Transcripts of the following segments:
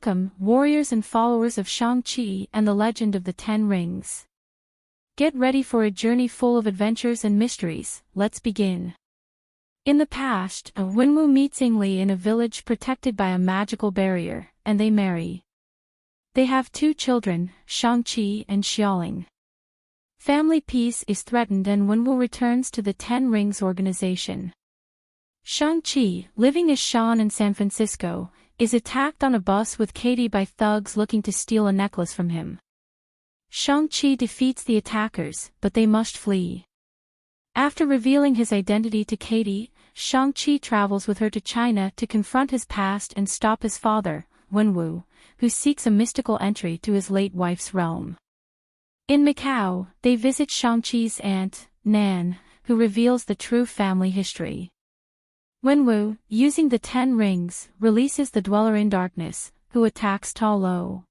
Welcome, warriors and followers of Shang-Chi and the Legend of the Ten Rings. Get ready for a journey full of adventures and mysteries. Let's begin. In the past, Wenwu meets Yingli in a village protected by a magical barrier, and they marry. They have 2 children, Shang-Chi and Xiaoling. Family peace is threatened and Wenwu returns to the Ten Rings organization. Shang-Chi, living as Sean in San Francisco, is attacked on a bus with Katie by thugs looking to steal a necklace from him. Shang-Chi defeats the attackers, but they must flee. After revealing his identity to Katie, Shang-Chi travels with her to China to confront his past and stop his father, Wenwu, who seeks a mystical entry to his late wife's realm. In Macau, they visit Shang-Chi's aunt, Nan, who reveals the true family history. Wenwu, using the 10 rings, releases the Dweller in Darkness, who attacks Ta Lo.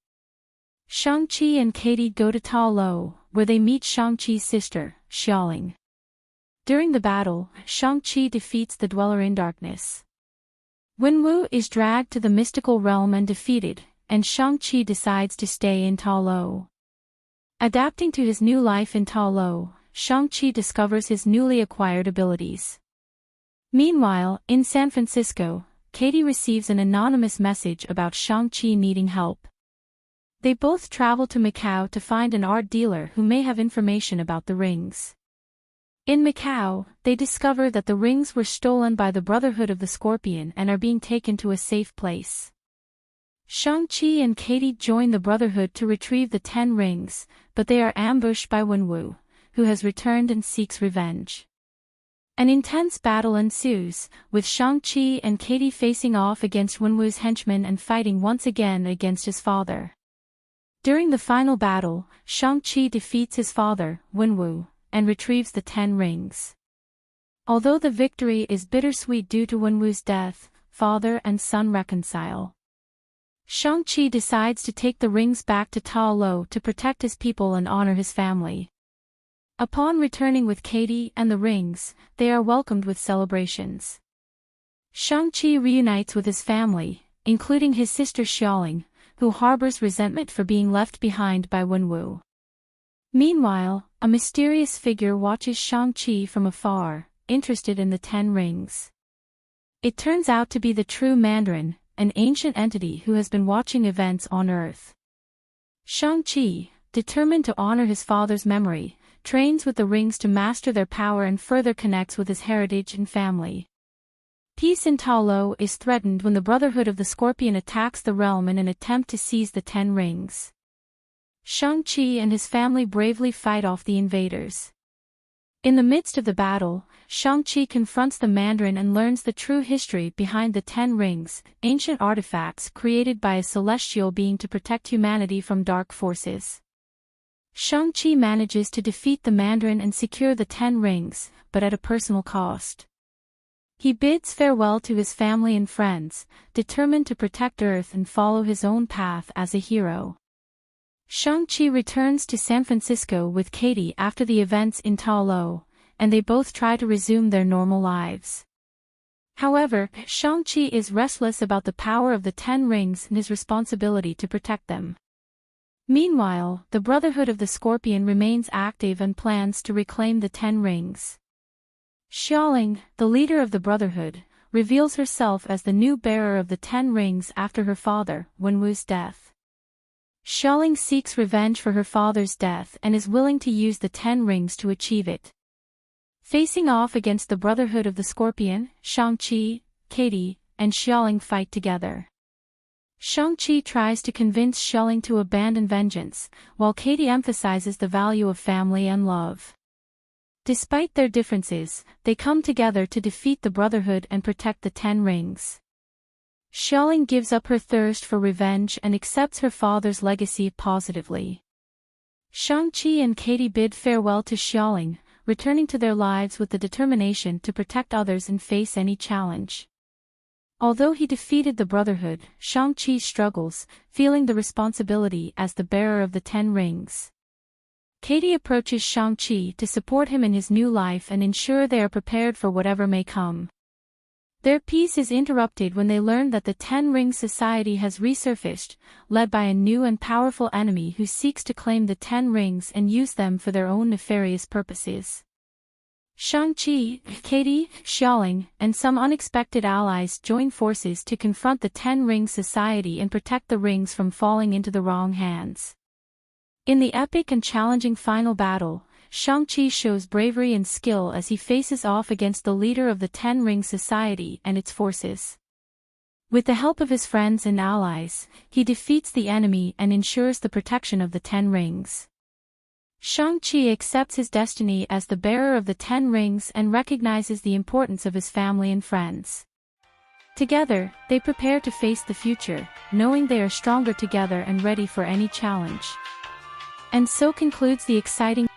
Shang-Chi and Katie go to Ta Lo, where they meet Shang-Chi's sister, Xiaoling. During the battle, Shang-Chi defeats the Dweller in Darkness. Wenwu is dragged to the mystical realm and defeated, and Shang-Chi decides to stay in Ta Lo. Adapting to his new life in Ta Lo, Shang-Chi discovers his newly acquired abilities. Meanwhile, in San Francisco, Katie receives an anonymous message about Shang-Chi needing help. They both travel to Macau to find an art dealer who may have information about the rings. In Macau, they discover that the rings were stolen by the Brotherhood of the Scorpion and are being taken to a safe place. Shang-Chi and Katie join the Brotherhood to retrieve the 10 rings, but they are ambushed by Wenwu, who has returned and seeks revenge. An intense battle ensues, with Shang-Chi and Katie facing off against Wenwu's henchmen and fighting once again against his father. During the final battle, Shang-Chi defeats his father, Wenwu, and retrieves the 10 rings. Although the victory is bittersweet due to Wenwu's death, father and son reconcile. Shang-Chi decides to take the rings back to Ta Lo to protect his people and honor his family. Upon returning with Katie and the rings, they are welcomed with celebrations. Shang-Chi reunites with his family, including his sister Xiaoling, who harbors resentment for being left behind by Wenwu. Meanwhile, a mysterious figure watches Shang-Chi from afar, interested in the 10 rings. It turns out to be the true Mandarin, an ancient entity who has been watching events on Earth. Shang-Chi, determined to honor his father's memory, trains with the rings to master their power and further connects with his heritage and family. Peace in Ta Lo is threatened when the Brotherhood of the Scorpion attacks the realm in an attempt to seize the 10 rings. Shang-Chi and his family bravely fight off the invaders. In the midst of the battle, Shang-Chi confronts the Mandarin and learns the true history behind the 10 rings, ancient artifacts created by a celestial being to protect humanity from dark forces. Shang-Chi manages to defeat the Mandarin and secure the 10 rings, but at a personal cost. He bids farewell to his family and friends, determined to protect Earth and follow his own path as a hero. Shang-Chi returns to San Francisco with Katie after the events in Ta Lo, and they both try to resume their normal lives. However, Shang-Chi is restless about the power of the 10 rings and his responsibility to protect them. Meanwhile, the Brotherhood of the Scorpion remains active and plans to reclaim the 10 rings. Xiaoling, the leader of the Brotherhood, reveals herself as the new bearer of the 10 rings after her father, Wenwu's death. Xiaoling seeks revenge for her father's death and is willing to use the 10 rings to achieve it. Facing off against the Brotherhood of the Scorpion, Shang-Chi, Katie, and Xiaoling fight together. Shang-Chi tries to convince Xiaoling to abandon vengeance, while Katie emphasizes the value of family and love. Despite their differences, they come together to defeat the Brotherhood and protect the 10 rings. Xiaoling gives up her thirst for revenge and accepts her father's legacy positively. Shang-Chi and Katie bid farewell to Xiaoling, returning to their lives with the determination to protect others and face any challenge. Although he defeated the Brotherhood, Shang-Chi struggles, feeling the responsibility as the bearer of the 10 rings. Katie approaches Shang-Chi to support him in his new life and ensure they are prepared for whatever may come. Their peace is interrupted when they learn that the Ten Rings Society has resurfaced, led by a new and powerful enemy who seeks to claim the Ten Rings and use them for their own nefarious purposes. Shang-Chi, Katie, Xiaoling, and some unexpected allies join forces to confront the Ten Rings Society and protect the rings from falling into the wrong hands. In the epic and challenging final battle, Shang-Chi shows bravery and skill as he faces off against the leader of the Ten Rings Society and its forces. With the help of his friends and allies, he defeats the enemy and ensures the protection of the Ten Rings. Shang-Chi accepts his destiny as the bearer of the Ten Rings and recognizes the importance of his family and friends. Together, they prepare to face the future, knowing they are stronger together and ready for any challenge. And so concludes the exciting